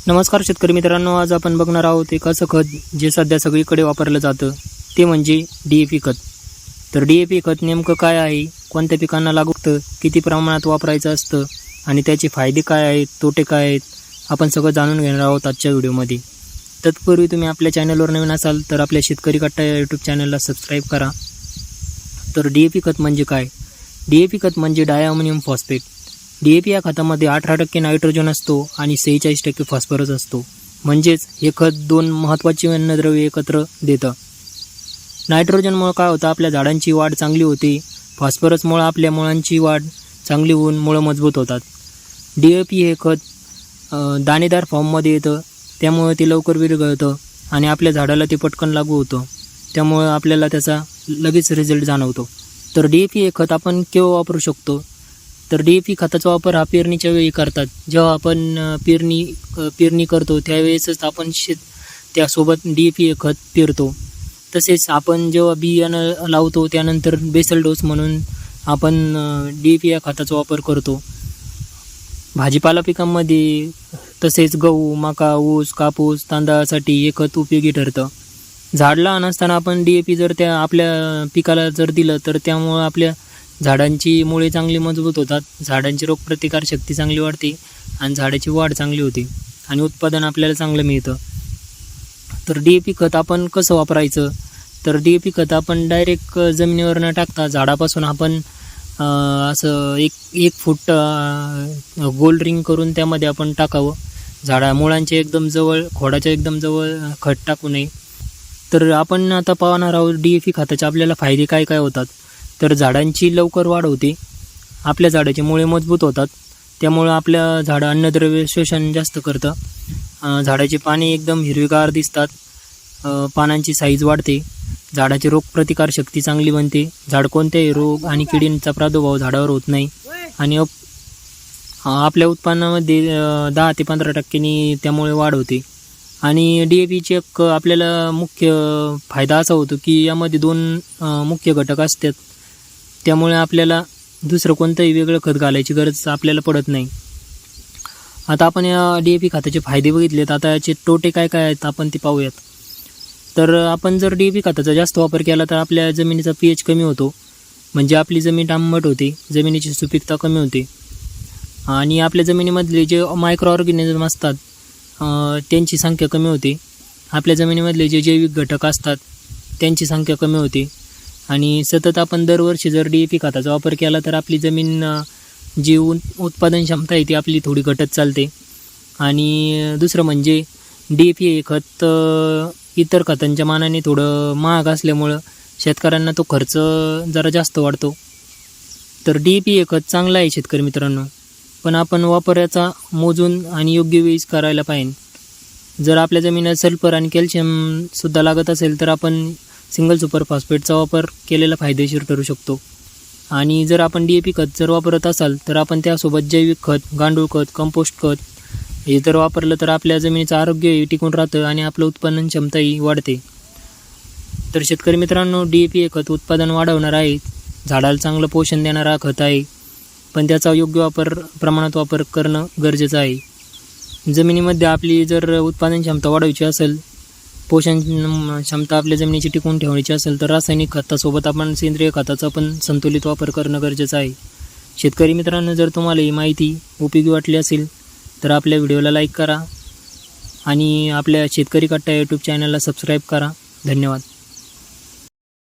नमस्कार शेतकरी मित्रांनो, आज आपण बघणार आहोत एक असं खत जे सध्या सगळीकडे वापरलं जातं, ते म्हणजे DAP खत. तर DAP खत नेमकं काय आहे, कोणत्या पिकांना लागू होतं, किती प्रमाणात वापरायचं असतं आणि त्याचे फायदे काय आहेत, तोटे काय आहेत, आपण सगळं जाणून घेणार आहोत आजच्या व्हिडिओमध्ये. तत्पूर्वी तुम्ही आपल्या चॅनलवर नवीन असाल तर आपल्या शेतकरी कट्टा या यूट्यूब चॅनलला सबस्क्राईब करा. तर DAP खत म्हणजे काय? DAP खत म्हणजे डायअमोनियम फॉस्फेट. DAP या खतामध्ये 18% नायट्रोजन असतो आणि 46% फॉस्फरस असतो. म्हणजेच हे खत दोन महत्त्वाची अन्नद्रव्ये एकत्र देतं. नायट्रोजनमुळे काय होतं, आपल्या झाडांची वाढ चांगली होते. फॉस्फरसमुळे आपल्या मुळांची वाढ चांगली होऊन मुळं मजबूत होतात. DAP हे खत दाणेदार फॉर्ममध्ये येतं, त्यामुळे ते लवकर विरघळतं आणि आपल्या झाडाला ते पटकन लागू होतं. त्यामुळे आपल्याला त्याचा लगेच रिझल्ट जाणवतो. तर DAP हे खत आपण केव्हा वापरू शकतो? तर DAP खताचा वापर हा पेरणीच्या वेळी करतात. जेव्हा आपण पेरणी करतो त्यावेळेसच आपण त्यासोबत DAP हे खत पेरतो. तसेच आपण जेव्हा बियाणं लावतो त्यानंतर बेसल डोस म्हणून आपण DAP या खताचा वापर करतो. भाजीपाला पिकांमध्ये तसेच गहू, मका, ऊस, कापूस, तांदळासाठी हे खत उपयोगी ठरतं. झाड लहान असताना आपण DAP जर त्या आपल्या पिकाला जर दिलं तर त्यामुळं आपल्या झाडांची मुळे चांगली मजबूत होतात, झाडांची रोगप्रतिकार शक्ती चांगली वाढते आणि झाडाची वाढ चांगली होते आणि उत्पादन आपल्याला चांगलं मिळतं. तर DAP खत आपण कसं वापरायचं? तर DAP खत आपण डायरेक्ट जमिनीवर न टाकता झाडापासून आपण असं एक फूट गोल रिंग करून त्यामध्ये आपण टाकावं. मुळांच्या एकदम जवळ, खोडाच्या एकदम जवळ खत टाकू नये. तर आपण आता पाहणार आहोत DAP खताचे आपल्याला फायदे काय काय होतात. तर झाडांची लवकर वाढ होते, आपल्या झाडाची मुळे मजबूत होतात, त्यामुळं आपल्या झाडं अन्नद्रव्य शोषण जास्त करतं. झाडाची पाने एकदम हिरवीगार दिसतात, पानांची साईज वाढते, झाडाची रोगप्रतिकार शक्ती चांगली बनते, झाड कोणत्याही रोग आणि किडींचा प्रादुर्भाव झाडावर होत नाही आणि आपल्या उत्पन्नामध्ये 10 ते 15% त्यामुळे वाढ होते. आणि DAPचे एक आपल्याला मुख्य फायदा असा होतो की यामध्ये 2 मुख्य घटक असतात, त्यामुळे आपल्याला दुसरं कोणतंही वेगळं खत घालायची गरज आपल्याला पडत नाही. आता आपण या DAP खताचे फायदे बघितलेत, आता याचे तोटे काय काय आहेत आपण ते पाहूयात. तर आपण जर DAP खताचा जास्त वापर केला तर आपल्या जमिनीचा pH कमी होतो, म्हणजे आपली जमीन आंबट होते, जमिनीची सुपीकता कमी होते आणि आपल्या जमिनीमधले जे मायक्रो ऑर्गॅनिझम असतात त्यांची संख्या कमी होते. आपल्या जमिनीमधले जे जैविक घटक असतात त्यांची संख्या कमी होते आणि सतत आपण दरवर्षी जर DAP खताचा वापर केला तर आपली जमीन जी उत्पादन क्षमता आहे ती आपली थोडी घटत चालते. आणि दुसरं म्हणजे DAP हे खत इतर खतांच्या मानाने थोडं महाग असल्यामुळं शेतकऱ्यांना तो खर्च जरा जास्त वाढतो. तर DAP हे खत चांगलं आहे शेतकरी मित्रांनो, पण आपण वापराचा मोजून आणि योग्य वेळीच करायला पाहिजे. जर आपल्या जमिनीत सल्फर आणि कॅल्शियमसुद्धा लागत असेल तर आपण सिंगल सुपर फॉस्फेटचा वापर केलेला फायदेशीर ठरू शकतो. आणि जर आपण DAP खत जर वापरत असाल तर आपण त्यासोबत जैविक खत, गांडूळ खत, कंपोस्ट खत हे जर वापरलं तर आपल्या जमिनीचं आरोग्यही टिकून राहतं आणि आपलं उत्पादन क्षमताही वाढते. तर शेतकरी मित्रांनो, DAP हे खत उत्पादन वाढवणार आहे, झाडाला चांगलं पोषण देणारा खत आहे, पण त्याचा योग्य प्रमाणात वापर करणं गरजेचं आहे. जमिनीमध्ये आपली जर उत्पादन क्षमता वाढवायची असेल, पोषण क्षमता आपल्या जमिनीची टिकवून ठेवायची असेल तर रासायनिक खतासोबत आपण सेंद्रिय खताचा पण संतुलित वापर करणं गरजेचं आहे. शेतकरी मित्रांनो, जर तुम्हाला ही माहिती उपयोगी वाटली असेल तर आपल्या व्हिडिओला लाईक करा आणि आपल्या शेतकरी कट्टा यूट्यूब चॅनलला सबस्क्राईब करा. धन्यवाद.